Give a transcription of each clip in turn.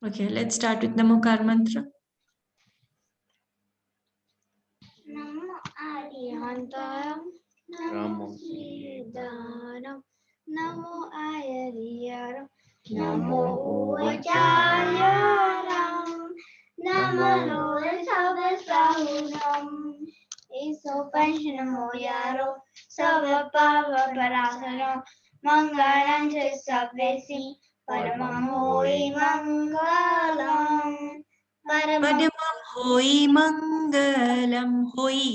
Okay, let's start with Namokar mantra. Namo Arihantaram, Namo Siddharam, Namo Ayariyaram, Namo Uvachayaram, Namo Savasahuram, Iso Panshanamo Yaro, Savapava Parasaram, Mangalam Sabvesi, Paramahoi Mangalam. Padamam hoi mangalam hoi.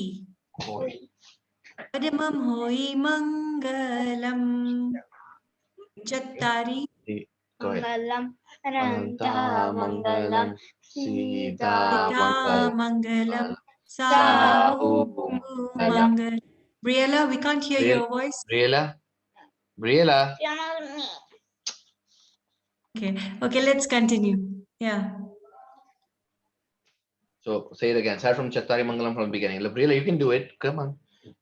Padamam hoi mangalam. Chattari. Mangalam, Ananta Mangalam, Sita Mangalam. Sahu Mangalam. Briella, we can't hear your voice. Briella. Okay, let's continue. Yeah. So say it again. Start from Chattari Mangalam from the beginning. Briella, you can do it. Come on.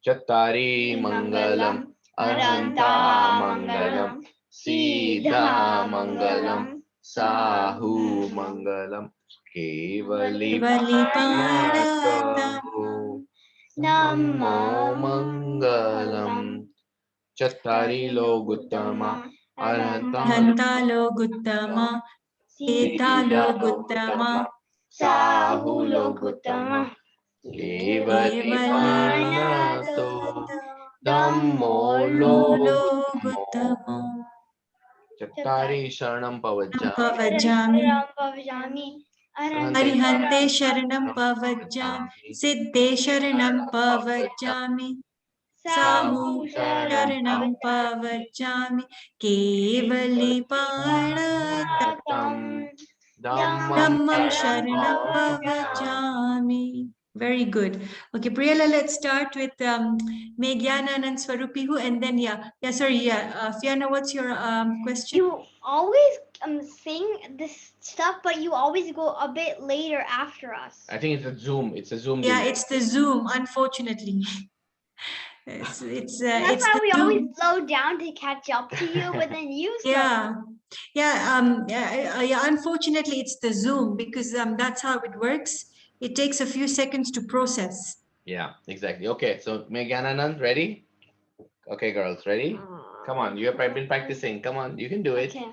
Chattari Mangalam, Arhanta Mangalam, Sita Mangalam, Sahu Mangalam, Kevali Panatahu, Namo Mangalam, Chattari Loguttama, Arhanta Hanta Loguttama. Sita Loguttama. Sahu Loguttama, Kevali Panatahu, Dhammo Loguttama, Chattari Sharanam Pavajjami. Arihante Sharanam Pavajjami. Siddhe Sharanam Pavajjami. Sahu Sharanam Pavajjami. Kevali Panatatam. Dhammam Sharanam Pavajjami. Very good. Okay, Briella, let's start with Megyananand Swarupihu, and then Fiona, what's your question? You always sing this stuff, but you always go a bit later after us. I think it's a Zoom. It's a Zoom. Yeah, delay. it's the Zoom, unfortunately. It's That's why the we Zoom. always slow down to catch up to you, but then you slow. Unfortunately, it's the Zoom because that's how it works. It takes a few seconds to process. Yeah, exactly. Okay, so Meghananand, ready? Okay, girls, ready? Come on, you have been practicing. Come on, you can do it. Okay.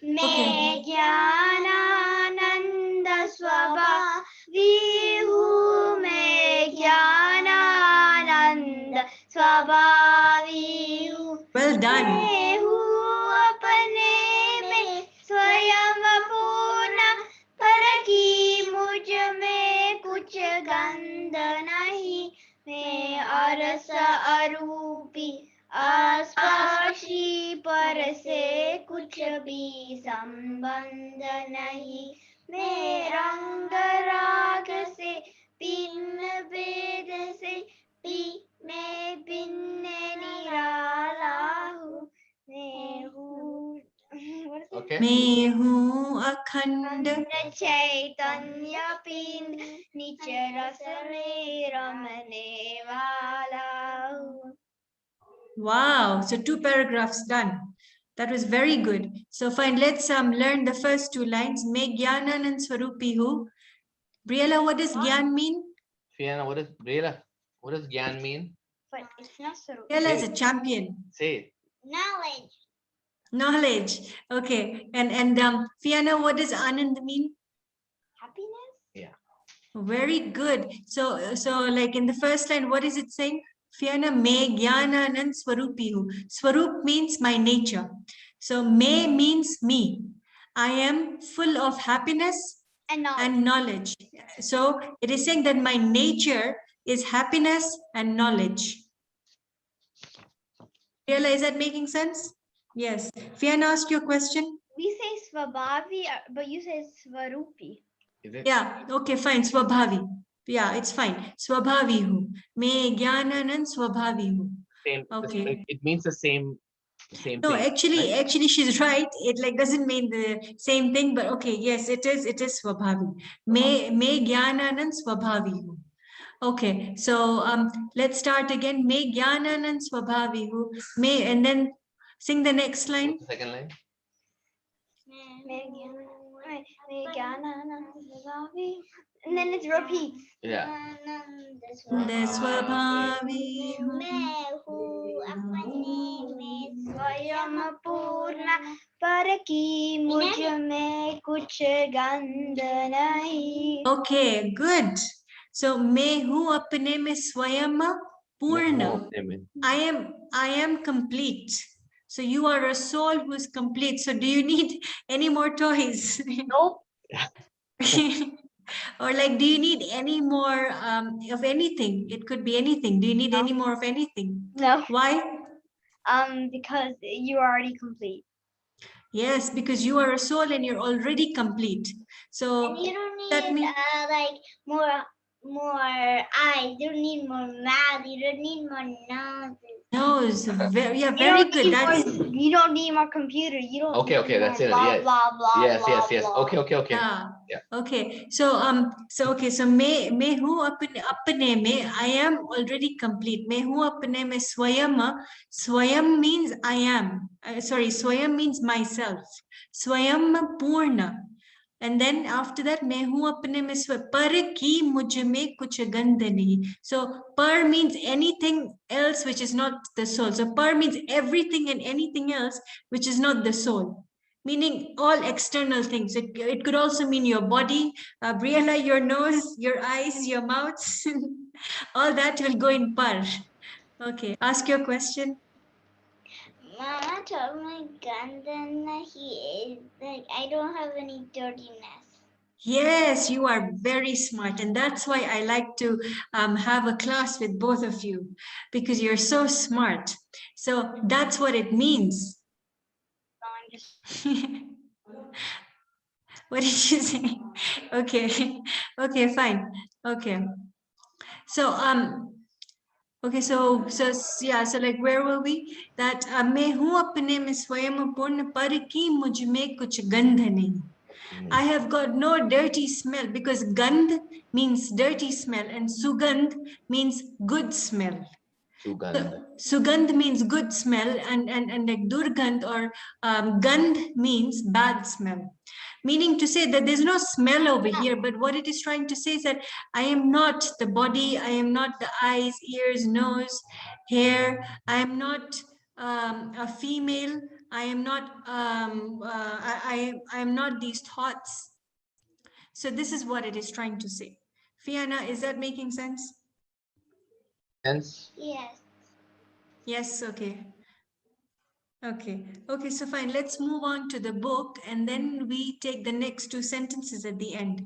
Megyanananda Swabha Vihu Megyanananda Swabha Vihu Well done. Mehu apne mein swayam apurna paraki mujh mein kuch gand nahi मैं अरस अरूपी आस्पर्शी पर से कुछ भी संबंध नहीं मैं रंग राग से भिन्न भेद से भी मैं भिन्न निराला हूँ मैं हूँ Okay. मैं हूँ अखंड चैतन्य पिंड निच रस में रमने वाला हूँ. Wow, so 2 paragraphs done. That was very good. So fine, let's learn the first 2 lines. Megyananand Swarupihu. Briella, what does Gyan mean? Fiona, what does Gyan mean? But it's not so. Briella is a champion. Say it. Knowledge. Knowledge. Okay. And Fiona, what does Anand mean? Happiness. Yeah. Very good. So like in the first line, what is it saying? Fiona, me Gyananand Swarupihu. Swarup means my nature. So me means me. I am full of happiness and knowledge. So it is saying that my nature is happiness and knowledge. Fiona, is that making sense? Yes. Fiona, ask your question. We say Swabhavi, but you say Swarupi. Is it? Yeah, okay, fine. Swabhavi. Yeah, it's fine. Swabhavihu. Me Gyananand Swabhavihu. Same. Okay. It means the same No, thing. actually, she's right. It like doesn't mean the same thing, but okay, yes, it is Swabhavi. Me Gyananand Swabhavihu. Okay, so let's start again. Me Gyananand Swabhavihu. Me, and then sing the next line. What's the second line? And then it repeats. Yeah. Deswabhavi मैं हूँ अपने में स्वयं पूर्ण पर की मुझ में कुछ गंध नहीं. Okay, good. So मैं हूँ अपने में स्वयं पूर्ण. I am complete. So you are a soul who is complete. So do you need any more toys? Nope. Or like, do you need any more of anything? It could be anything. Do you need any more of anything? No. Why? Because you are already complete. Yes, because you are a soul and you're already complete. So And you don't that need means like more eyes. You don't need more mouth. You don't need more nose. nose. Very, yeah, You very don't good. need That's more, you don't need more computer. You don't. Okay, need okay, that's more it. Blah Yeah. blah blah. Yes, blah, yes, yes. blah. Okay, okay, okay. yeah. Yeah. Okay. So okay. So मैं हूँ अपने में. I am already complete. मैं हूँ अपने में स्वयं. Swayam means I am. Sorry, swayam means myself. Swayam purna. And then after that, मैं हूँ अपने में पर की मुझ में कुछ गंध नहीं. So par means anything else which is not the soul. So par means everything and anything else which is not the soul. Meaning all external things. It could also mean your body, Briella, your nose, your eyes, your mouth. All that will go in par. Okay, ask your question. Mama told me Gandhana he is like I don't have any dirtiness. Yes, you are very smart. And that's why I like to have a class with both of you, because you're so smart. So that's what it means. So I'm just What did you say? Okay, okay, fine. Okay. So okay, so yeah, so like where were we? That मैं हूँ अपने में स्वयं पूर्ण पर कि मुझ में कुछ गंध नहीं. I have got no dirty smell, because gandh means dirty smell and sugandh means good smell. Sugandh. Sugandh means good smell, and like durgandh or gandh means bad smell. Meaning to say that there's no smell over here, but what it is trying to say is that I am not the body, I am not the eyes, ears, nose, hair, I am not a female, I am not I am not these thoughts. So this is what it is trying to say. Fiona, is that making sense? Hence, yes. Yes, okay. Okay, so fine. Let's move on to the book and then we take the next two sentences at the end.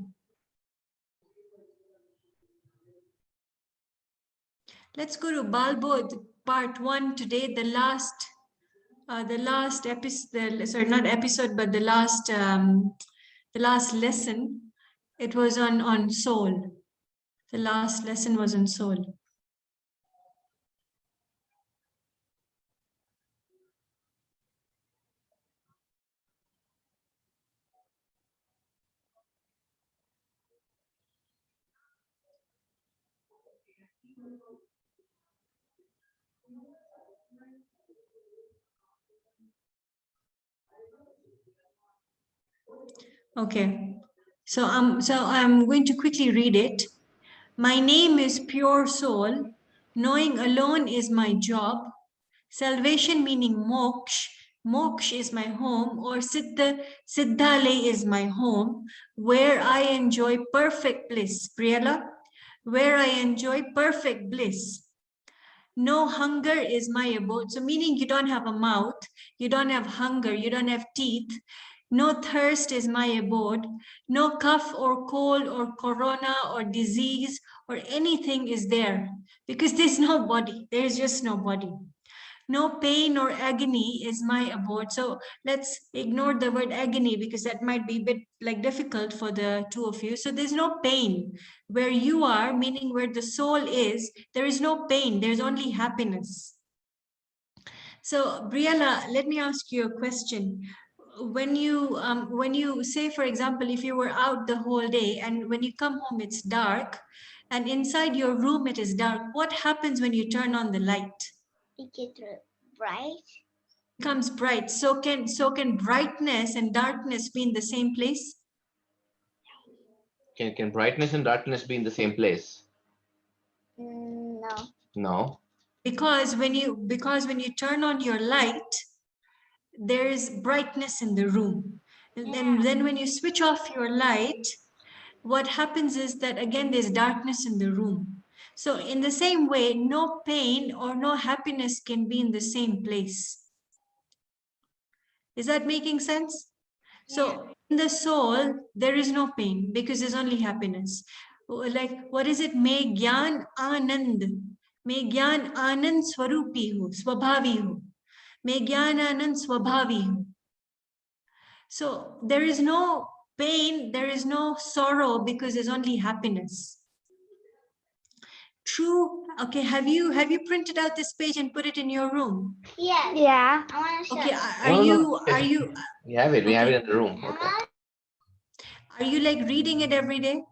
Let's go to Balbodh part 1 today, the last episode, sorry, not episode, but the last lesson. It was on soul. The last lesson was on soul. Okay, so I'm going to quickly read it. My name is Pure Soul. Knowing alone is my job. Salvation meaning moksha. Moksha is my home, or Siddhale is my home, where I enjoy perfect bliss. Priyala, where I enjoy perfect bliss. No hunger is my abode. So meaning you don't have a mouth, you don't have hunger, you don't have teeth. No thirst is my abode. No cough or cold or corona or disease or anything is there, because there's no body. There's just no body. No pain or agony is my abode. So let's ignore the word agony, because that might be a bit like difficult for the two of you. So there's no pain. Where you are, meaning where the soul is, there is no pain. There's only happiness. So Briella, let me ask you a question. When you say, for example, if you were out the whole day and when you come home, it's dark, and inside your room it is dark, what happens when you turn on the light? It gets bright. Becomes bright. So can brightness and darkness be in the same place? Can brightness and darkness be in the same place? No. No. Because when you turn on your light, there is brightness in the room. And then when you switch off your light, what happens is that again there's darkness in the room. So in the same way, no pain or no happiness can be in the same place. Is that making sense? So in the soul, there is no pain because there's only happiness. Like, what is it? May Gyan Anand. May Gyan Anand Swarupi ho, Swabhavi ho. May Gyan Anand Swabhavi ho. So there is no pain, there is no sorrow because there's only happiness. True. Okay, have you printed out this page and put it in your room? Yes. Yeah. I want to show Okay, you. are you We have it. We have Okay. it in the room. Okay. are you like reading it every day?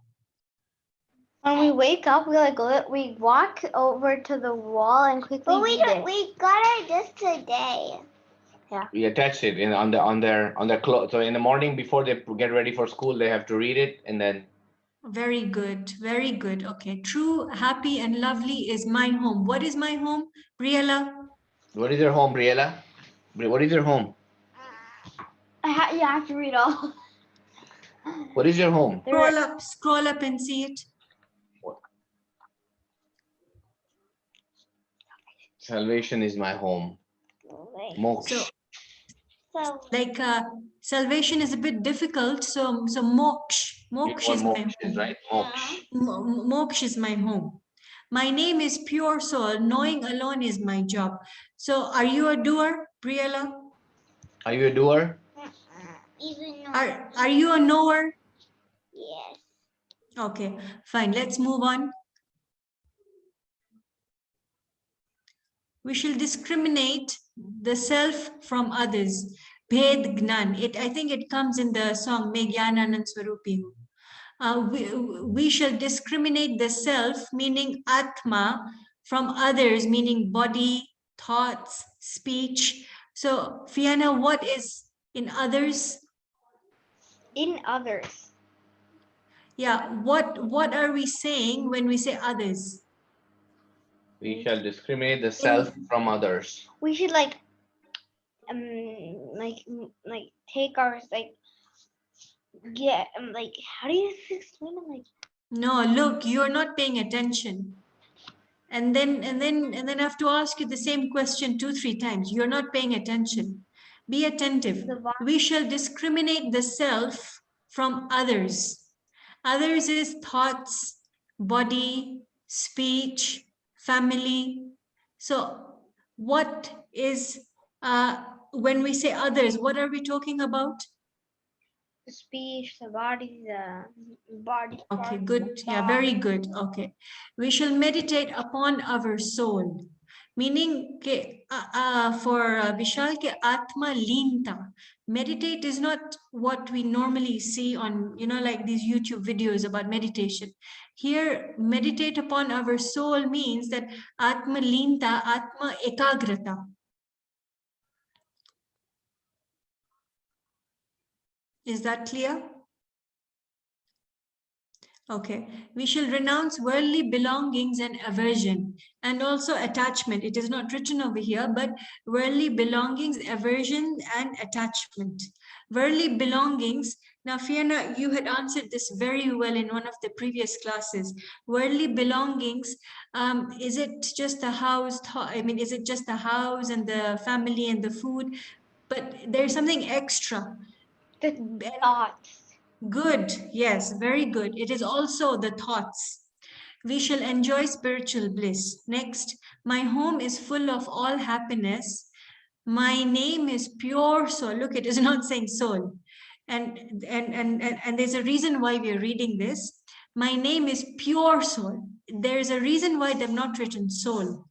When we wake up, we walk over to the wall and quickly But we read don't, it. we got it just today. We attached it on their clothes. So in the morning before they get ready for school, they have to read it, and then Very good, very good. Okay, true, happy, and lovely is my home. What is my home, Briella? what is your home, Briella? What is your home? You have to read all. What is your home? Scroll up and see it. Salvation is my home. Moksha. So, So like, salvation is a bit difficult. So moksha is my Moksha is home. right. Moksha. Moksha is my home. My name is pure soul. Knowing alone is my job. So, are you a doer, Briella? Are you a doer? even though Are you a knower? yes. Okay, fine. Let's move on. We shall discriminate the self from others. Bhed Gnan. I think it comes in the song Me Gyananand Swarupi. We shall discriminate the self, meaning Atma, from others, meaning body, thoughts, speech. So, Fiona, what is in others? In others. Yeah, what are we saying when we say others? We shall discriminate the self from others. We should like take our how do you explain it? Like No, look, you're not paying attention. And then I have to ask you the same question 2-3 times. You're not paying attention. Be attentive. We shall discriminate the self from others. Others is thoughts, body, speech, family. So what is, when we say others, what are we talking about? the speech, the body, the body. Okay, parts, good. the Yeah, thought. very good. Okay. We shall meditate upon our soul. Meaning, for Vishal, ke Atma Leenta. Meditate is not what we normally see on, like these YouTube videos about meditation. Here, meditate upon our soul means that Atma Leenta, Atma Ekagrata. Is that clear? Okay, we shall renounce worldly belongings and aversion and also attachment. It is not written over here, but worldly belongings, aversion, and attachment. Worldly belongings. Now, Fiona, you had answered this very well in one of the previous classes. Worldly belongings, is it just the house? Is it just the house and the family and the food? But there's something extra. The thoughts. Good. Yes, very good. It is also the thoughts. We shall enjoy spiritual bliss. Next, my home is full of all happiness. My name is pure soul. Look, it is not saying soul. And there's a reason why we are reading this. My name is pure soul. There is a reason why they've not written soul.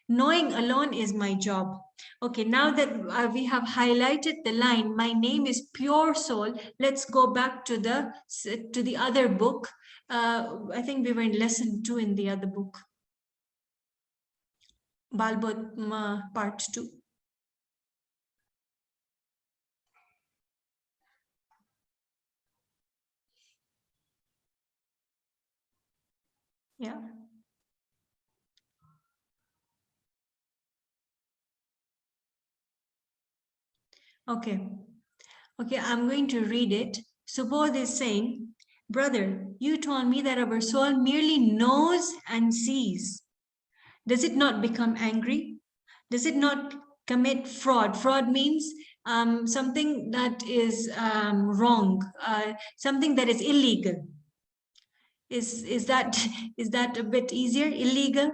Knowing alone is my job. Okay, now that we have highlighted the line, my name is pure soul. Let's go back to the other book. I think we were in lesson 2 in the other book. Balbot part 2. Yeah. Okay. Okay, I'm going to read it. Subodh is saying, brother, you told me that our soul merely knows and sees. Does it not become angry? Does it not commit fraud? Fraud means something that is wrong, something that is illegal. Is that is that a bit easier? Illegal?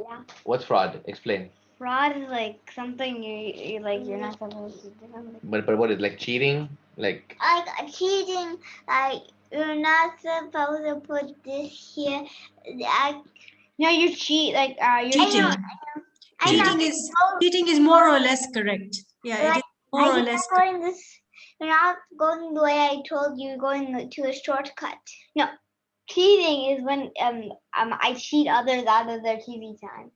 Yeah. What's fraud? Explain. Fraud is like something you like you're not supposed to do. Something. But what is like cheating? Like Like cheating, like you're not supposed to put this here. No, you cheat. Like you're Cheating. I Cheating know. is cheating is more or less correct. Yeah, it is more or You're less not going this. You're not going the way I told you. You're going to a shortcut. cheating is when I cheat others out of their TV time.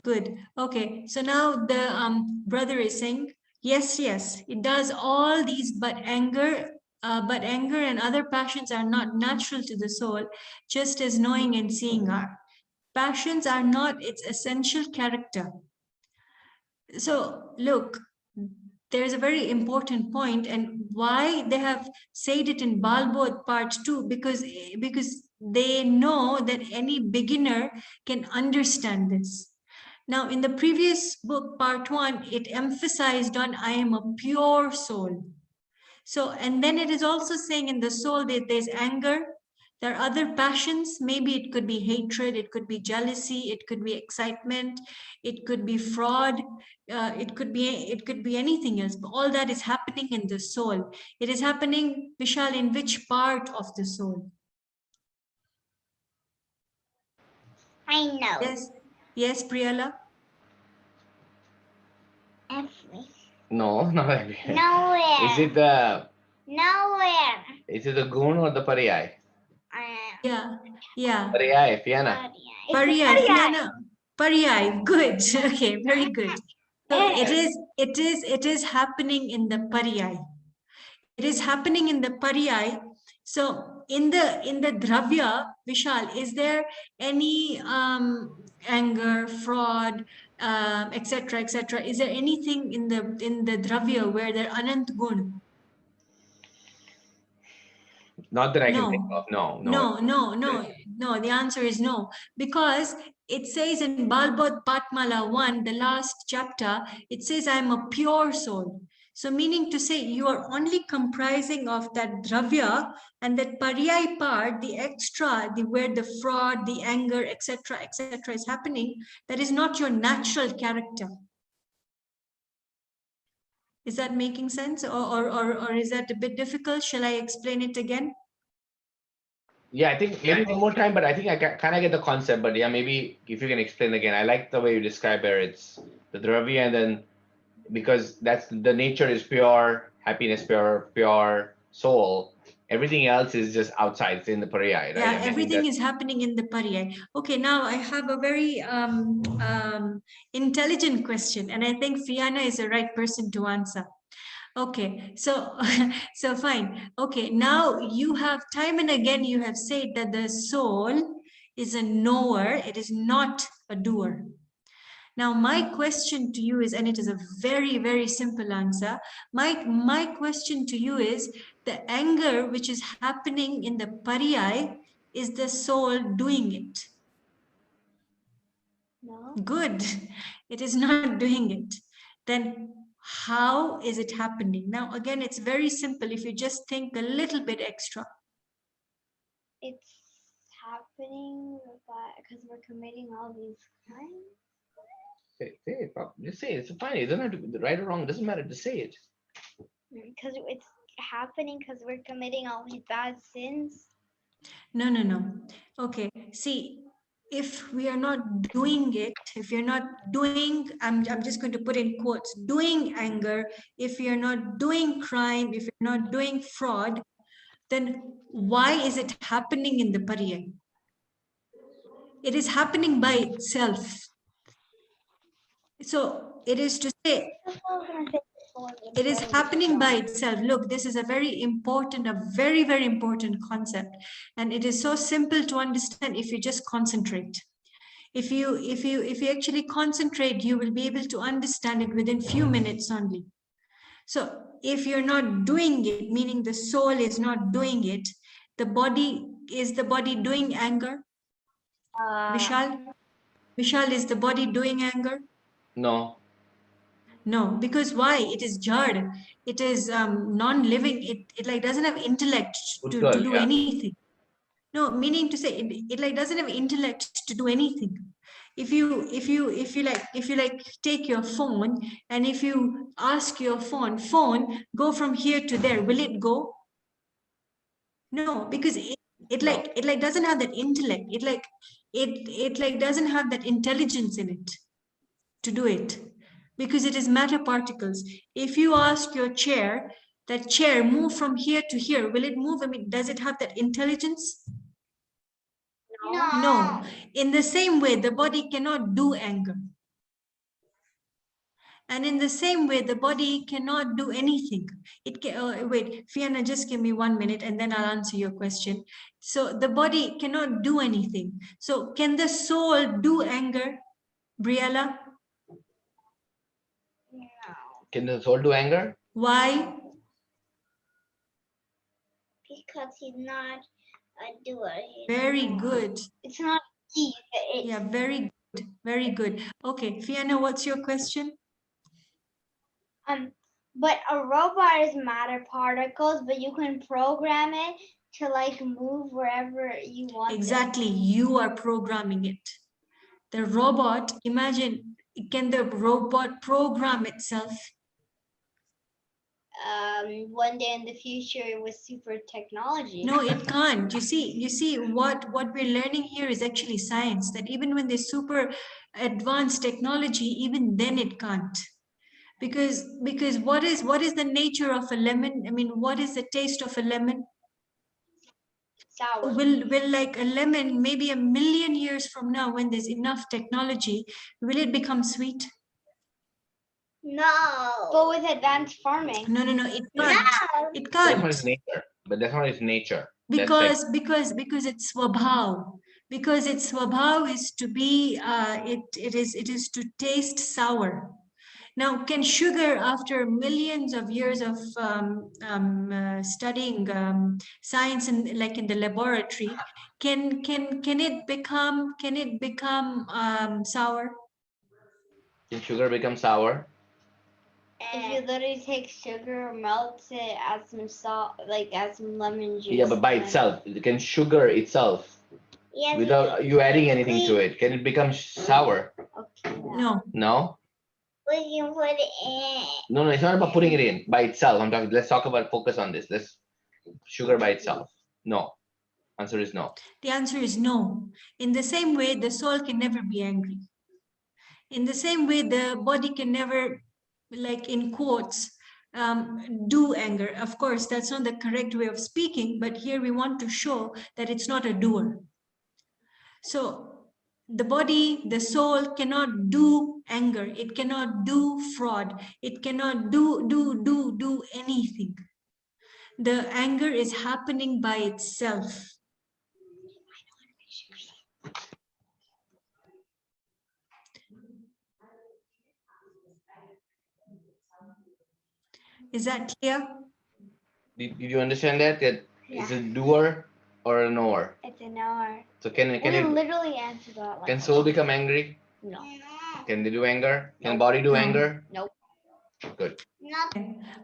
good. Okay, so now the brother is saying, yes, it does all these, but anger and other passions are not natural to the soul, just as knowing and seeing are. Passions are not its essential character. So look, there's a very important point, and why they have said it in Balbodh part 2, because they know that any beginner can understand this. Now, in the previous book, part 1, it emphasized on I am a pure soul. So, and then it is also saying in the soul that there's anger, there are other passions. Maybe it could be hatred, it could be jealousy, it could be excitement, it could be fraud, it could be anything else. But all that is happening in the soul. It is happening, Vishal, in which part of the soul? I know. Yes, Priyala. Every. no, not every. Nowhere. Is it the Nowhere. gun or the pariyai? Yeah. Pariyai, Fiona. Pariyai, Pariyai. Good. Okay, very good. So it is happening in the pariyai. It is happening in the pariyai. So in the dravya, Vishal, is there any anger, fraud, etc., etc.? Is there anything in the dravya where there anant gun? Not that I can No. think of. No. No. The answer is no, because it says in Balbodh Patmala 1, the last chapter, it says, I am a pure soul. So meaning to say, you are only comprising of that dravya, and that pariyai part, the extra, where the fraud, the anger, etc., is happening, that is not your natural character. Is that making sense, or is that a bit difficult? Shall I explain it again? Yeah, I think maybe one more time, but I think I kind of get the concept. But yeah, maybe if you can explain again. I like the way you describe it. It's the dravya, and then because that's the nature is pure happiness, pure soul. Everything else is just outside. It's in the pariyai, right? Yeah, everything is happening in the pariyai. Okay, now I have a very intelligent question, and I think Fiona is the right person to answer. Okay, so so fine. Okay, now you have time and again you have said that the soul is a knower, it is not a doer. Now my question to you is, and it is a very, very simple answer. My question to you is, the anger which is happening in the pariyai, is the soul doing it? No. Good. It is not doing it. Then how is it happening? Now, again, it's very simple. If you just think a little bit extra. It's happening because we're committing all these crimes. Say it, just say it. It's fine. It doesn't have to be right or wrong. It doesn't matter. Just say it. Because it's happening because we're committing all these bad sins. No. Okay. See, if we are not doing it, if you're not doing, I'm just going to put in quotes, doing anger, if you're not doing crime, if you're not doing fraud, then why is it happening in the pariyai? It is happening by itself. So it is to say, It is happening by itself. Look, this is a very important, a very, very important concept. And it is so simple to understand if you just concentrate. If you actually concentrate, you will be able to understand it within few minutes only. So if you're not doing it, meaning the soul is not doing it, is the body doing anger? Vishal? Vishal, is the body doing anger? No. No, because why? It is jad. It is non-living. It like doesn't have intellect to Good, do yeah. anything. No, meaning to say it like doesn't have intellect to do anything. If you take your phone and if you ask your phone go from here to there, will it go? No, because it No. like doesn't have that intellect. It like doesn't have that intelligence in it to do it, because it is matter particles. If you ask your chair, that chair move from here to here, will it move? I mean, does it have that intelligence? No. In the same way, the body cannot do anger. And in the same way, the body cannot do anything. It can, wait, Fiona, just give me 1 minute and then I'll answer your question. So the body cannot do anything. So can the soul do anger, Briella? Can the soul do anger? Why? Because he's not a doer. Very good. It's not he. Yeah, very good. Very good. Okay, Fiona, what's your question? But a robot is matter particles, but you can program it to like move wherever you want. Exactly, you are programming it. The robot, imagine, can the robot program itself? One day in the future with super technology. No, it can't. You see what we're learning here is actually science, that even when there's super advanced technology, even then it can't. Because what is the nature of a lemon? I mean, what is the taste of a lemon? Sour. Will like a lemon, maybe 1 million years from now, when there's enough technology, will it become sweet? No. But with advanced farming. No, it can't. No. It That's not can't. his nature. But that's not his nature. Because it's swabhav. Because its swabhav is to be it is to taste sour. Now, can sugar, after millions of years of studying science and like in the laboratory, can it become sour? Can sugar become sour? If you literally take sugar, melt it, add some salt, like add some lemon juice. Yeah, but by itself, can sugar itself, Yes. without you adding anything to it, can it become sour? Okay. No. No? We can put it in. No, it's not about putting it in by itself. Let's talk about, focus on this. Let's sugar by itself. No. Answer is no. The answer is no. In the same way, the soul can never be angry. In the same way, the body can never, like in quotes, do anger. Of course, that's not the correct way of speaking, but here we want to show that it's not a doer. So the body, the soul cannot do anger. It cannot do fraud. It cannot do anything. The anger is happening by itself. Is that clear? Did you understand that? That it's a doer or a knower? It's an hour. So can We it literally answer that. Like can soul become angry? no. Can they do anger? Can Nope. body do No. anger? Nope. Good. Not.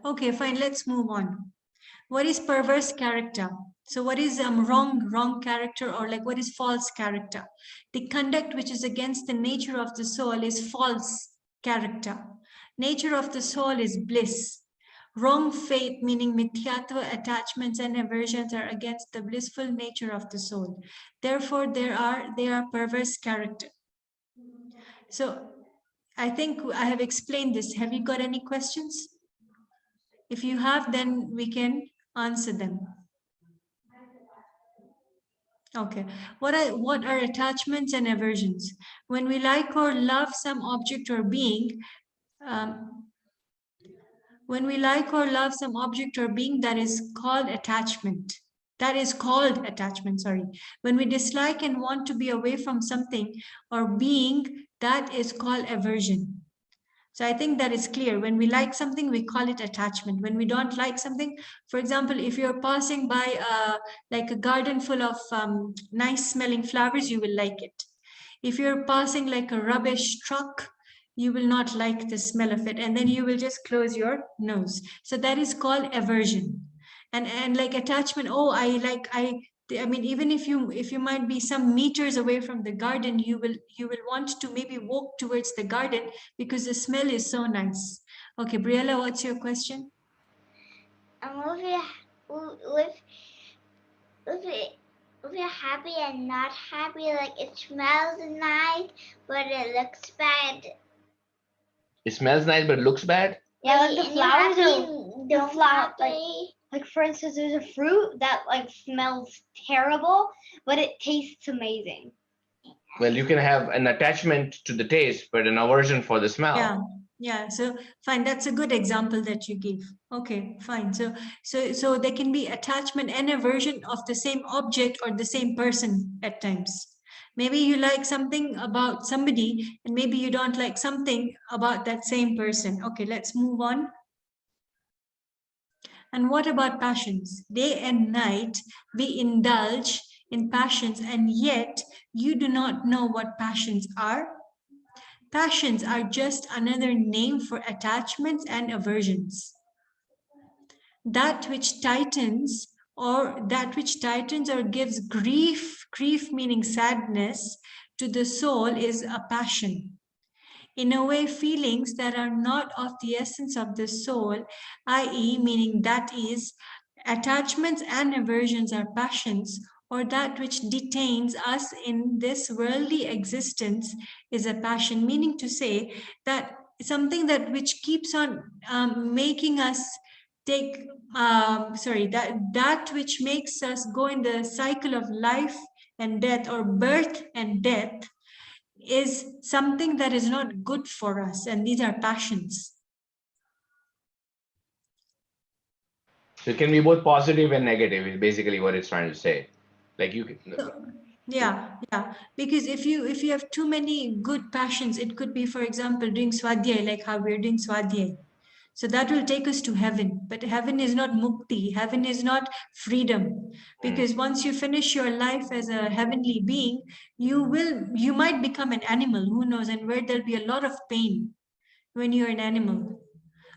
Okay, fine. Let's move on. What is perverse character? So what is wrong character, or like what is false character? The conduct which is against the nature of the soul is false character. Nature of the soul is bliss. Wrong faith, meaning mithyatva attachments and aversions, are against the blissful nature of the soul. Therefore, they are perverse character. So I think I have explained this. Have you got any questions? If you have, then we can answer them. Okay, what are attachments and aversions? When we like or love some object or being, When we like or love some object or being, that is called attachment. That is called attachment, sorry. When we dislike and want to be away from something or being, that is called aversion. So I think that is clear. When we like something, we call it attachment. When we don't like something, for example, if you're passing by like a garden full of nice smelling flowers, you will like it. If you're passing like a rubbish truck, you will not like the smell of it, and then you will just close your nose. So that is called aversion. And like attachment, oh, I mean, even if you might be some meters away from the garden, you will want to maybe walk towards the garden because the smell is so nice. Okay, Briella, what's your question? If you're happy and not happy, like it smells nice, but it looks bad. It smells nice, but looks bad. Yeah, like the And you're flowers happy, are don't flower- happy. like for instance, there's a fruit that like smells terrible, but it tastes amazing. Well, you can have an attachment to the taste, but an aversion for the smell. Yeah, so fine, that's a good example that you gave. Okay, fine. So there can be attachment and aversion of the same object or the same person at times. Maybe you like something about somebody and maybe you don't like something about that same person. Okay, let's move on. And what about passions? Day and night we indulge in passions, and yet you do not know what passions are. Passions are just another name for attachments and aversions. That which tightens or gives grief meaning sadness to the soul is a passion. In a way, feelings that are not of the essence of the soul, i.e., meaning that is, attachments and aversions are passions, or that which detains us in this worldly existence is a passion, meaning to say that something that which keeps on making us take that which makes us go in the cycle of life and death, or birth and death, is something that is not good for us, and these are passions. So it can be both positive and negative, is basically what it's trying to say. Like you can. Yeah, because if you have too many good passions, it could be, for example, doing swadhyay, like how we're doing swadhyay. So that will take us to heaven, but heaven is not mukti, heaven is not freedom, because once you finish your life as a heavenly being, you might become an animal, who knows, and where there'll be a lot of pain when you're an animal.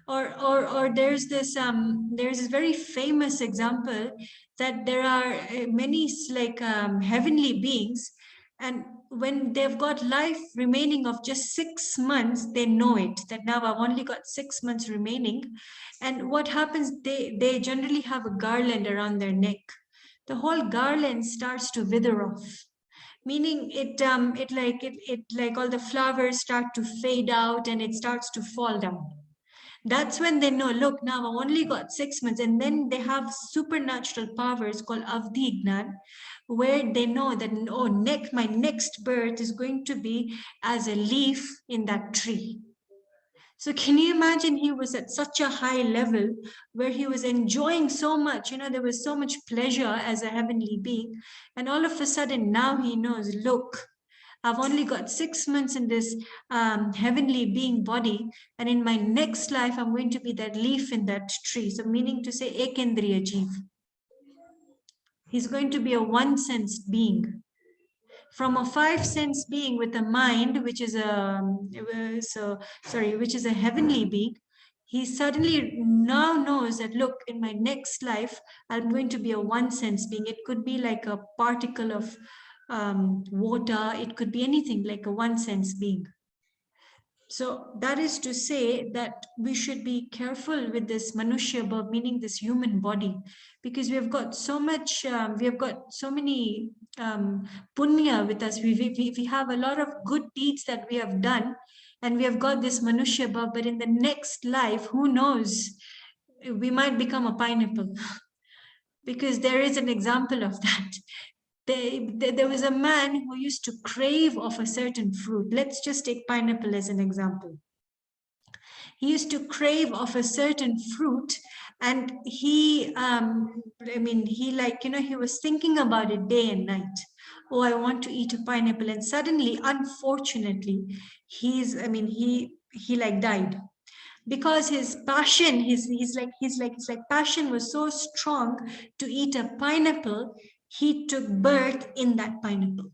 Or there's this very famous example that there are many like heavenly beings, and when they've got life remaining of just 6 months, they know it, that now I've only got 6 months remaining. And what happens, they generally have a garland around their neck. The whole garland starts to wither off, meaning it like all the flowers start to fade out and it starts to fall down. That's when they know, look, now I've only got 6 months. And then they have supernatural powers called Avdhi Gnan, where they know that, oh, my next birth is going to be as a leaf in that tree. So can you imagine, he was at such a high level where he was enjoying so much, there was so much pleasure as a heavenly being. And all of a sudden now he knows, look, I've only got 6 months in this heavenly being body, and in my next life, I'm going to be that leaf in that tree. So meaning to say, Ekendriya Jeev. He's going to be a one-sensed being. From a five-sense being with a mind, which is which is a heavenly being, he suddenly now knows that, look, in my next life, I'm going to be a one-sense being. It could be like a particle of water, it could be anything, like a one-sense being. So that is to say that we should be careful with this manushya bhav, meaning this human body, because we have got so much, we have got so many punya with us. We have a lot of good deeds that we have done, and we have got this manushya bhav, but in the next life, who knows, we might become a pineapple. Because there is an example of that. There was a man who used to crave of a certain fruit. Let's just take pineapple as an example. He used to crave of a certain fruit, and he, he like, he was thinking about it day and night. Oh, I want to eat a pineapple. And suddenly, unfortunately, he like died, because his passion, his passion was so strong to eat a pineapple. He took birth in that pineapple.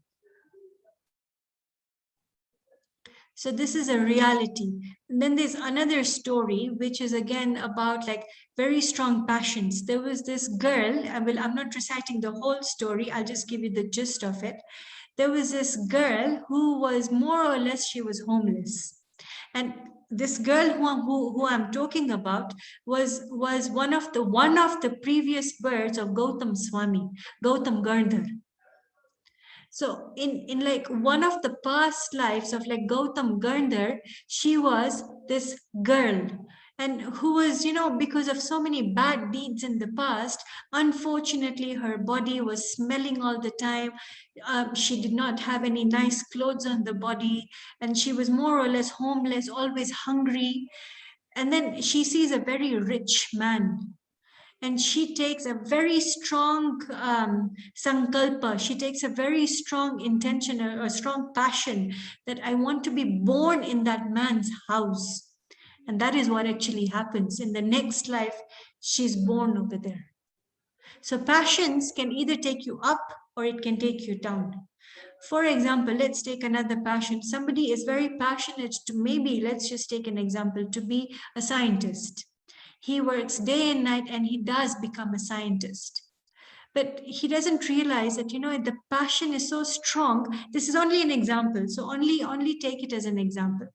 So this is a reality. And then there's another story, which is again about like very strong passions. There was this girl, I'm not reciting the whole story, I'll just give you the gist of it. There was this girl who was more or less, she was homeless. And this girl who I'm talking about was one of the previous births of Gautam Swami, Gautam Gardner. So in like one of the past lives of like Gautam Gardner, she was this girl, and who was, because of so many bad deeds in the past, unfortunately, her body was smelling all the time. She did not have any nice clothes on the body, and she was more or less homeless, always hungry. And then she sees a very rich man, and she takes a very strong sankalpa. She takes a very strong intention, a strong passion that I want to be born in that man's house. And that is what actually happens. In the next life, she's born over there. So passions can either take you up or it can take you down. For example, let's take another passion. Somebody is very passionate to, maybe, let's just take an example, to be a scientist. He works day and night and he does become a scientist. But he doesn't realize that, the passion is so strong. This is only an example. So only take it as an example.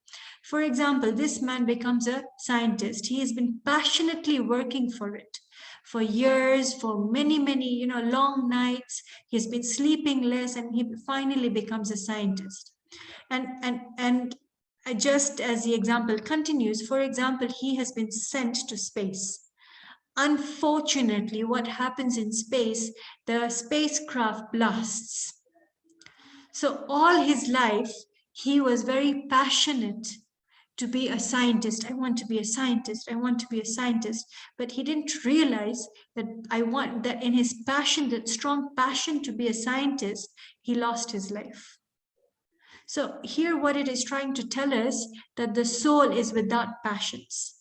For example, this man becomes a scientist. He has been passionately working for it for years, for many, many, long nights. He's been sleeping less, and he finally becomes a scientist. And just as the example continues, for example, he has been sent to space. Unfortunately, what happens in space, the spacecraft blasts. So all his life, he was very passionate to be a scientist. I want to be a scientist. I want to be a scientist. But he didn't realize that in his passion, that strong passion to be a scientist, he lost his life. So here what it is trying to tell us, that the soul is without passions.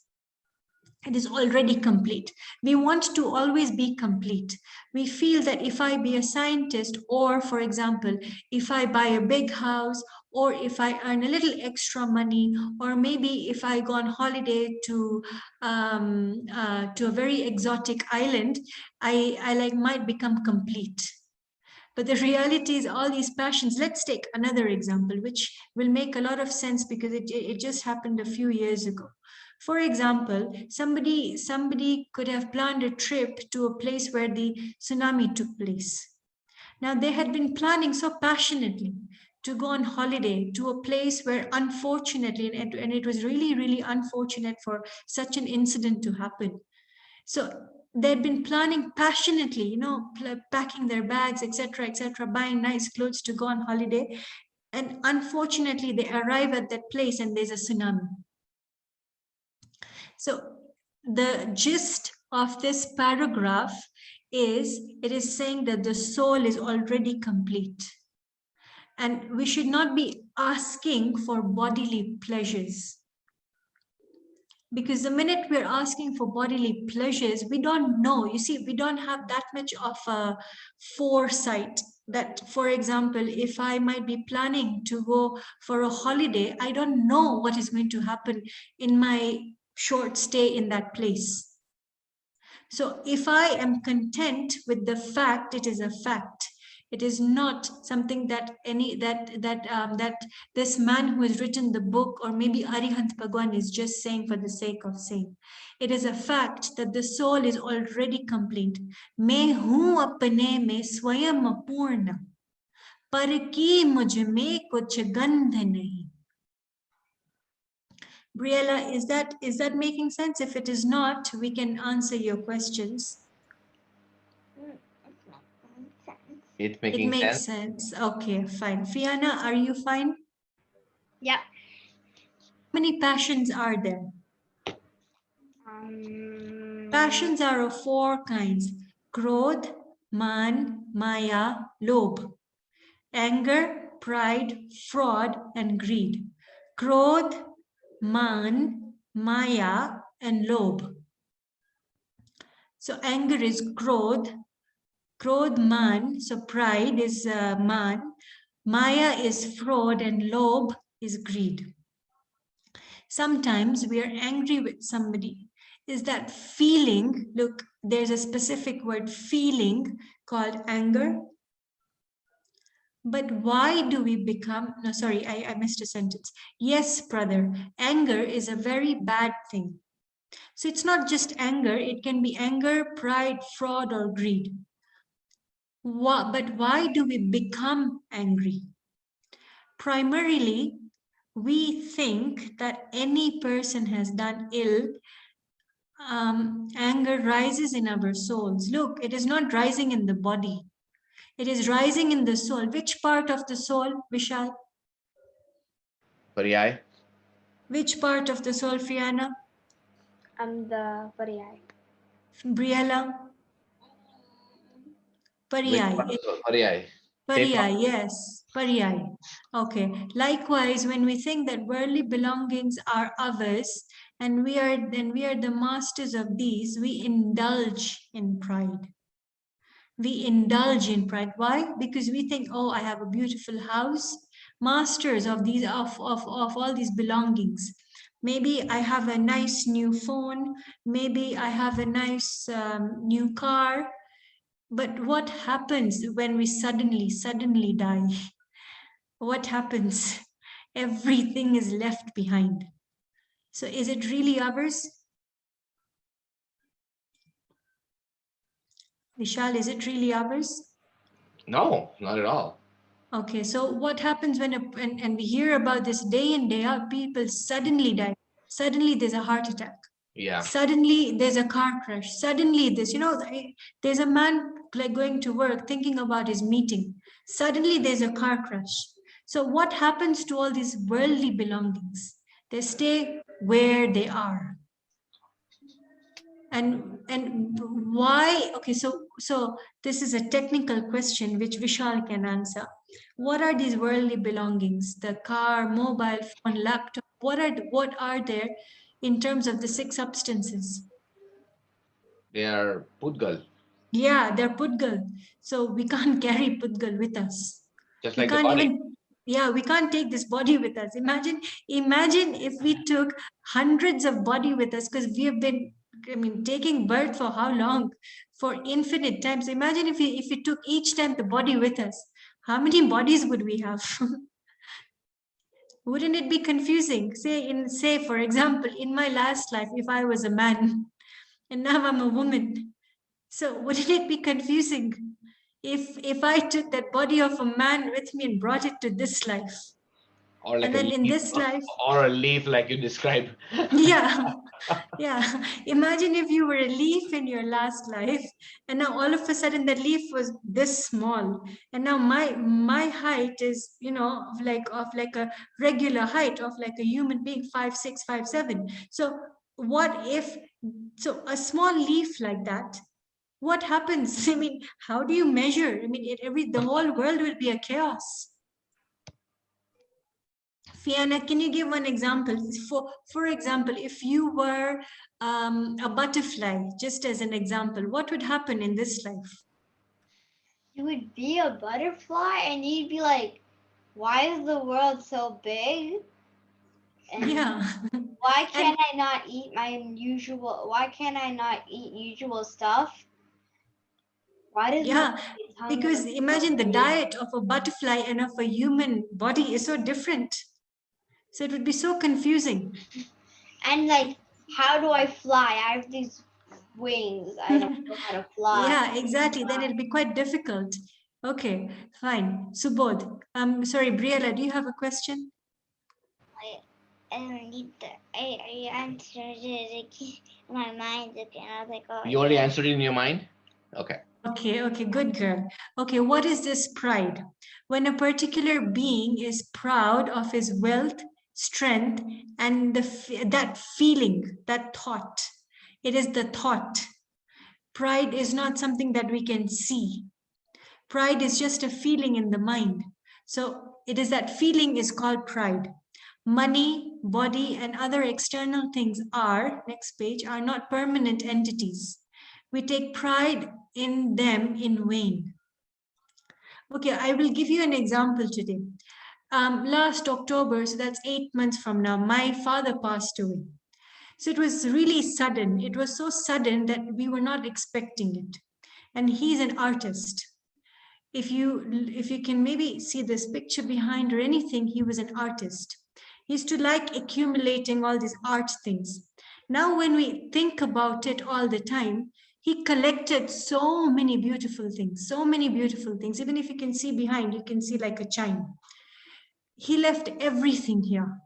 It is already complete. We want to always be complete. We feel that if I be a scientist, or for example, if I buy a big house, or if I earn a little extra money, or maybe if I go on holiday to a very exotic island, I might become complete. But the reality is all these passions. Let's take another example, which will make a lot of sense because it just happened a few years ago. For example, somebody could have planned a trip to a place where the tsunami took place. Now, they had been planning so passionately to go on holiday to a place where, unfortunately, and it was really, really unfortunate for such an incident to happen. So they'd been planning passionately, packing their bags, etc., buying nice clothes to go on holiday. And unfortunately, they arrive at that place and there's a tsunami. So the gist of this paragraph is, it is saying that the soul is already complete. And we should not be asking for bodily pleasures. Because the minute we're asking for bodily pleasures, we don't know. You see, we don't have that much of a foresight that, for example, if I might be planning to go for a holiday, I don't know what is going to happen in my short stay in that place. So if I am content with the fact, it is a fact. It is not something that this man who has written the book, or maybe Arihant Bhagwan, is just saying for the sake of saying. It is a fact that the soul is already complete. Main hu apne mein swayam apurna, par ki mujh mein kuch gandh nahi. Briella, is that making sense? If it is not, we can answer your questions. It's making It makes sense. sense. Okay, fine. Fiona, are you fine? Yeah. How many passions are there? Passions are of 4 kinds: Krodh, Man, Maya, Lobh. Anger, pride, fraud, and greed. Krodh, Man, Maya, and Lobh. So anger is Krodh. Krodh, Man. So pride is Man. Maya is fraud, and Lobh is greed. Sometimes we are angry with somebody. Is that feeling? Look, there's a specific word, feeling, called anger. But why do we become, no, sorry, I missed a sentence. Yes, brother, anger is a very bad thing. So it's not just anger, it can be anger, pride, fraud, or greed. But why do we become angry? Primarily, we think that any person has done ill. Anger rises in our souls. Look, it is not rising in the body. It is rising in the soul. Which part of the soul, Vishal? Pariyai. Which part of the soul, Fiana? The Pariyai. Briella? Pariyai. Pariyai. Pariyai, yes. Pariyai. Okay. Likewise, when we think that worldly belongings are ours and we are the masters of these, we indulge in pride. We indulge in pride. Why? Because we think, oh, I have a beautiful house, masters of these of all these belongings. Maybe I have a nice new phone, maybe I have a nice new car. But what happens when we suddenly die? What happens? Everything is left behind. So is it really ours? Vishal, is it really ours? No, not at all. Okay, so what happens when and we hear about this day in, day out, people suddenly die. Suddenly there's a heart attack. Yeah. Suddenly there's a car crash. Suddenly this, there's a man like going to work thinking about his meeting. Suddenly there's a car crash. So what happens to all these worldly belongings? They stay where they are. And why? Okay, so this is a technical question which Vishal can answer. What are these worldly belongings? The car, mobile phone, laptop. What are there in terms of the 6 substances? They are Pudgal. Yeah, they're Pudgal. So we can't carry Pudgal with us. Just We like the can't body. even, yeah, we can't take this body with us. Imagine if we took hundreds of body with us, because we have been, taking birth for how long? For infinite times. Imagine if we took each time the body with us. How many bodies would we have? Wouldn't it be confusing? Say, for example, in my last life, if I was a man and now I'm a woman, so wouldn't it be confusing if I took that body of a man with me and brought it to this life? Or like And then a in leaf, this life, or a leaf like you described. yeah, yeah. Imagine if you were a leaf in your last life, and now all of a sudden that leaf was this small, and now my height is, of like a regular height of like a human being, 5'6", 5'7". So what if, so a small leaf like that? What happens? How do you measure? The whole world will be a chaos. Fiona, can you give one example? For example, if you were a butterfly, just as an example, what would happen in this life? You would be a butterfly and you'd be like, why is the world so big? And Yeah. why can't I not eat why can't I not eat usual stuff? Why does Yeah, my tongue because look so imagine the big? diet of a butterfly and of a human body is so different. So it would be so confusing. And like, how do I fly? I have these wings. I don't know how to fly. Yeah, exactly. Then it'll be quite difficult. Okay, fine. Subodh, sorry, Briella, do you have a question? I don't need that. I answered it in my mind again. I was like, oh, You already yeah. answered it in your mind? Okay. Okay, good girl. Okay, what is this pride? When a particular being is proud of his wealth, strength, and that feeling, that thought, It is the thought. Pride is not something that we can see. Pride is just a feeling in the mind. So it is that feeling is called pride. Money, body, and other external things are, next page, are not permanent entities. We take pride in them in vain. Okay, I will give you an example today. Last October, so that's 8 months from now, my father passed away. So it was really sudden. It was so sudden that we were not expecting it. And he's an artist. If you can maybe see this picture behind or anything, he was an artist. He used to like accumulating all these art things. Now, when we think about it all the time, he collected so many beautiful things, so many beautiful things. Even if you can see behind, you can see like a chime. He left everything here.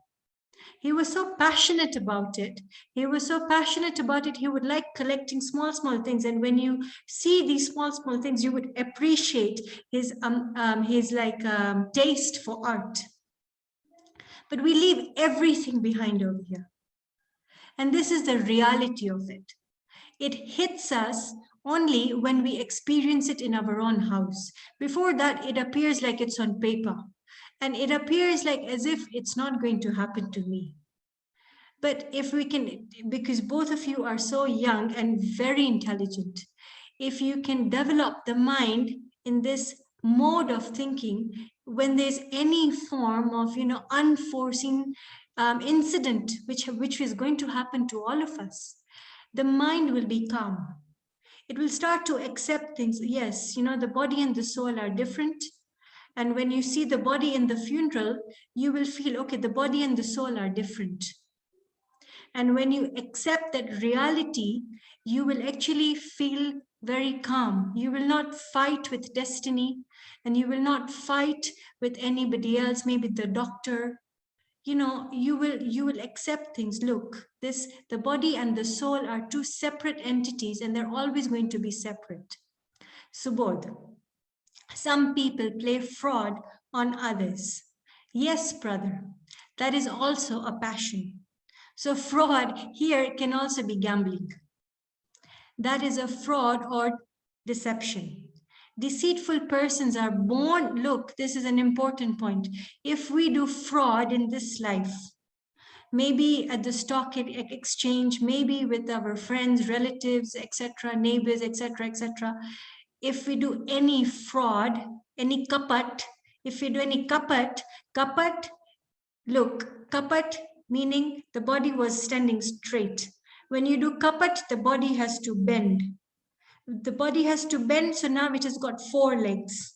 He was so passionate about it. He was so passionate about it. He would like collecting small things. And when you see these small things, you would appreciate his taste for art. But we leave everything behind over here. And this is the reality of it. It hits us only when we experience it in our own house. Before that, it appears like it's on paper. And it appears like as if it's not going to happen to me. But if we can, because both of you are so young and very intelligent, if you can develop the mind in this mode of thinking, when there's any form of, unforeseen incident, which is going to happen to all of us, the mind will be calm. It will start to accept things. Yes, the body and the soul are different. And when you see the body in the funeral, you will feel, okay, the body and the soul are different. And when you accept that reality, you will actually feel very calm. You will not fight with destiny, and you will not fight with anybody else, maybe the doctor. You will accept things. Look, the body and the soul are two separate entities, and they're always going to be separate. Subodh. Some people play fraud on others. Yes, brother, that is also a passion. So fraud here can also be gambling. That is a fraud or deception. Deceitful persons are born. Look, this is an important point. If we do fraud in this life, maybe at the stock exchange, maybe with our friends, relatives, etc., neighbors, etc., if we do any fraud, any kapat, if we do any kapat, look, kapat meaning the body was standing straight. When you do kapat, the body has to bend. The body has to bend, so now it has got 4 legs.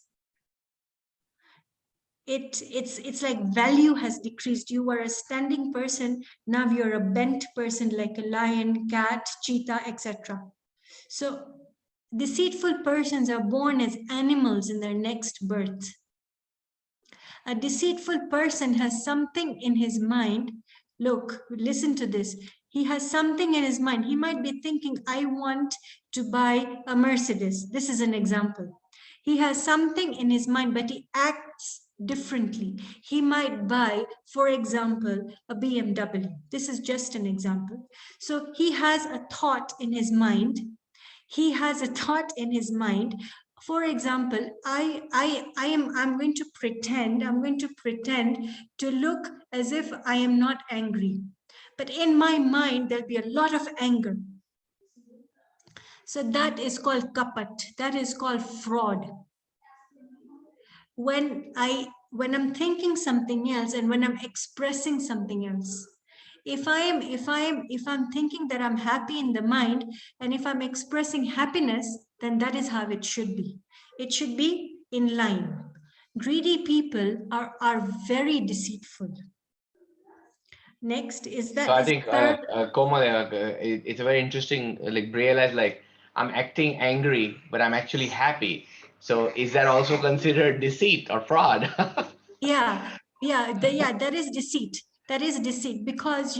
It's like value has decreased. You were a standing person, now you're a bent person like a lion, cat, cheetah, etc. So deceitful persons are born as animals in their next birth. A deceitful person has something in his mind. Look, listen to this. He has something in his mind. He might be thinking, I want to buy a Mercedes. This is an example. He has something in his mind, but he acts differently. He might buy, for example, a BMW. This is just an example. So he has a thought in his mind. He has a thought in his mind. For example, I'm going to pretend to look as if I am not angry. But in my mind, there'll be a lot of anger. So that is called kapat. That is called fraud. When I'm thinking something else and when I'm expressing something else. If I'm thinking that I'm happy in the mind, and if I'm expressing happiness, then that is how it should be. It should be in line. Greedy people are very deceitful. Next is that. So I think Komal, it's a very interesting, realize I'm acting angry, but I'm actually happy. So is that also considered deceit or fraud? Yeah, that is deceit. That is deceit because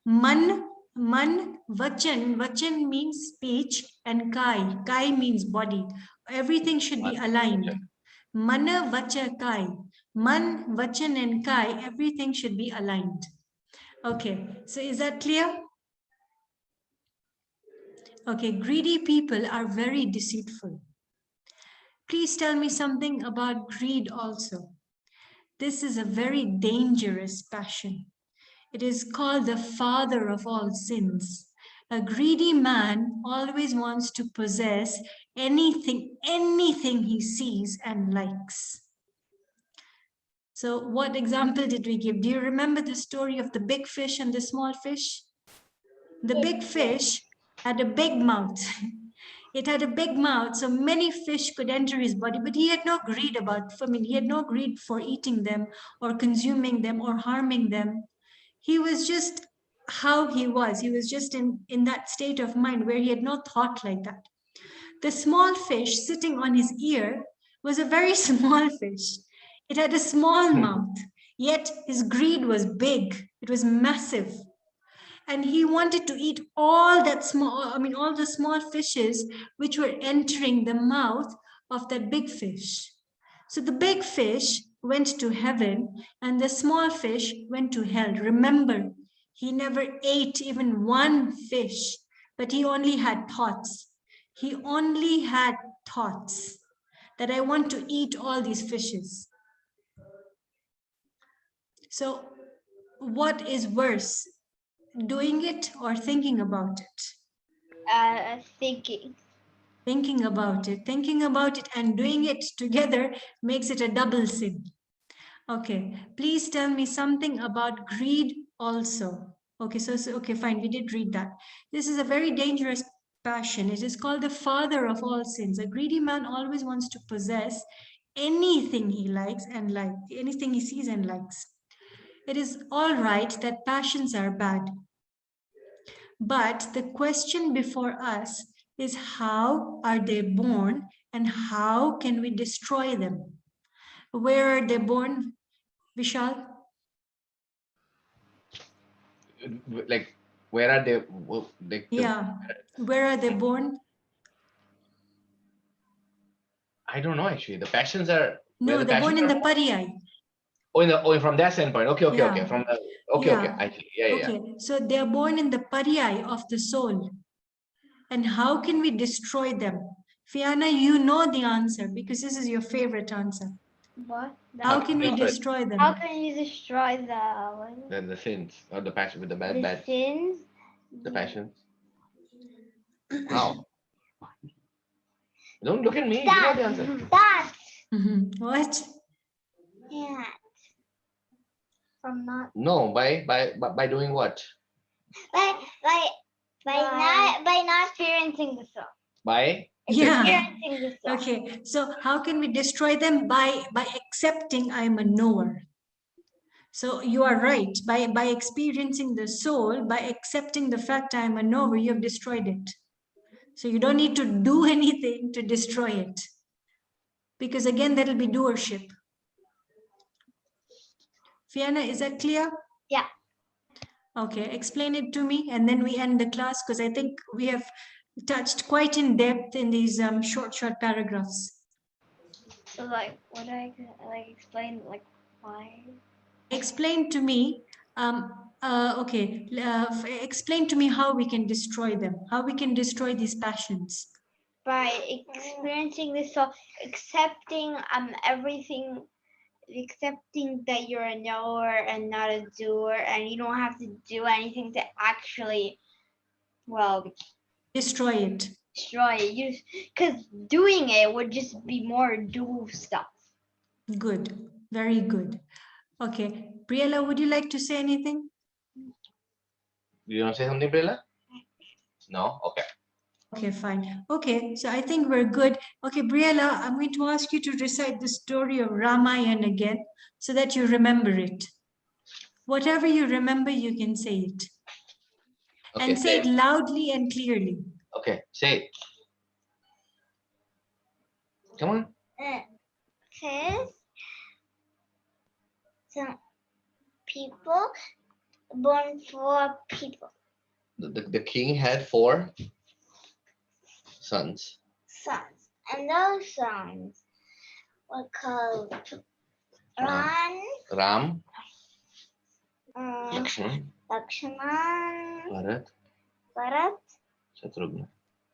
man vachan means speech, and kai means body. Everything should be aligned. Mana vacha kai. Man, vachan, and kai, everything should be aligned. Okay, so is that clear? Okay, greedy people are very deceitful. Please tell me something about greed also. This is a very dangerous passion. It is called the father of all sins. A greedy man always wants to possess anything he sees and likes. So what example did we give? Do you remember the story of the big fish and the small fish? The big fish had a big mouth. It had a big mouth, so many fish could enter his body, but he had no greed he had no greed for eating them or consuming them or harming them. He was just how he was. He was just in that state of mind where he had no thought like that. The small fish sitting on his ear was a very small fish. It had a small mouth, yet his greed was big. It was massive. And he wanted to eat all the small fishes which were entering the mouth of that big fish. So the big fish went to heaven and the small fish went to hell. Remember, he never ate even one fish, but he only had thoughts. He only had thoughts that I want to eat all these fishes. So what is worse, doing it or thinking about it? Thinking. Thinking about it and doing it together makes it a double sin. Okay, please tell me something about greed also. Okay, okay, fine, we did read that. This is a very dangerous passion. It is called the father of all sins. A greedy man always wants to possess anything he likes and anything he sees and likes. It is all right that passions are bad. But the question before us is, how are they born and how can we destroy them? Where are they born, Vishal? Like, where are they? Like, Yeah, where are they born? I don't know actually. The passions are where No, the they're born passions in are. the pariyai. From that standpoint. Okay. Yeah. From the okay. I see. Yeah. Okay, so they're born in the pariyai of the soul. And how can we destroy them? Fiona, you know the answer because this is your favorite answer. What? How can we destroy them? How can you destroy The sins or the passion with the the bad sins? the passions. How? Don't look at me. You know the answer. That. What? Yeah. From not No, by doing what? by not experiencing the soul. By Yeah. Experiencing the soul. Okay, so how can we destroy them? By accepting I'm a knower. So you are right. By experiencing the soul, by accepting the fact I'm a knower, you have destroyed it. So you don't need to do anything to destroy it. Because again, that'll be doership. Fiona, is that clear? Yeah. Okay, explain it to me and then we end the class because I think we have touched quite in depth in these short paragraphs. So like, what do I explain why? Explain to me, explain to me how we can destroy them, how we can destroy these passions. By experiencing this soul, accepting everything, accepting that you're a knower and not a doer, and you don't have to do anything to actually, destroy it. Destroy it. Because doing it would just be more do stuff. Good, very good. Okay, Briella, would you like to say anything? You want to say something, Bella? No? Okay. Okay, fine. Okay, so I think we're good. Okay, Briella, I'm going to ask you to recite the story of Ramayana again so that you remember it. Whatever you remember, you can say it. Okay, and say it loudly and clearly. Okay, say it. Come on. Because some people born 4 people. The king had 4 sons. And those sons were called Ram, Lakshman, Bharat, Bharat, Shatrugna.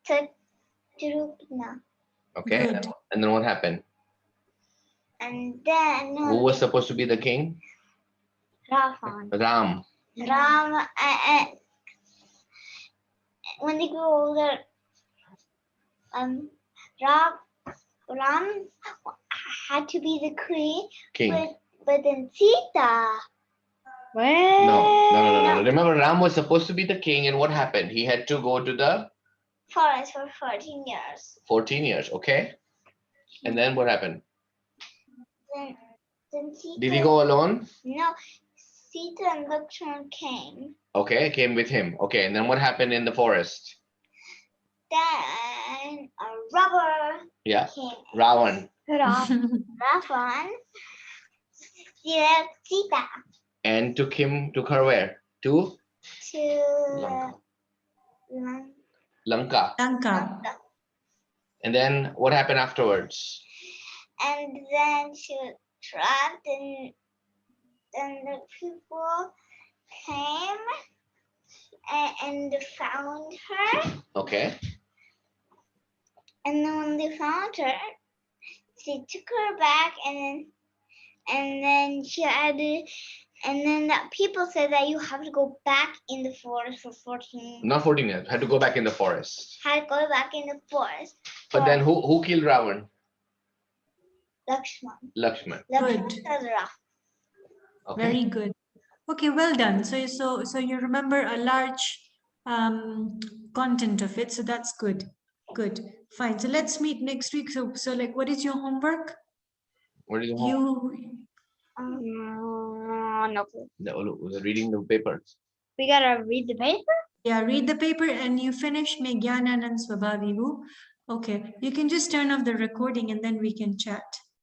Satrugna. Okay. Good. And then what happened? And then Who was supposed to be the king? Ravan. Ram. Ram, and when they grew older, Ram had to be the queen, King. but then Sita. No. Remember, Ram was supposed to be the king, and what happened? He had to go to the Forest for 14 years. 14 years. Okay. And then what happened? Then Sita. Did he go alone? No, Sita and Lakshman came. Okay, came with him. Okay, and then what happened in the forest? Then a robber Yeah, came. Ravan. Ravan steered Sita And took her where? To to Lanka. Lanka. And then what happened afterwards? And then she was trapped, and then the people came and found her. Okay. And then when they found her, they took her back, and then she had to, and then the people said that you have to go back in the forest for 14. Not 14 years. Had to go back in the forest. Had to go back in the forest. But then who killed Ravan? Lakshman. Lakshman. Lakshman Good. Sadra. Okay. Very good. Okay, well done. So you remember a large content of it. So that's good. Good. Fine. So let's meet next week. So like, what is your homework? What is the home? No clue. Reading the paper. We gotta read the paper. Yeah, read the paper and you finish Me Gyananand Swabhavihu. Okay, you can just turn off the recording and then we can chat.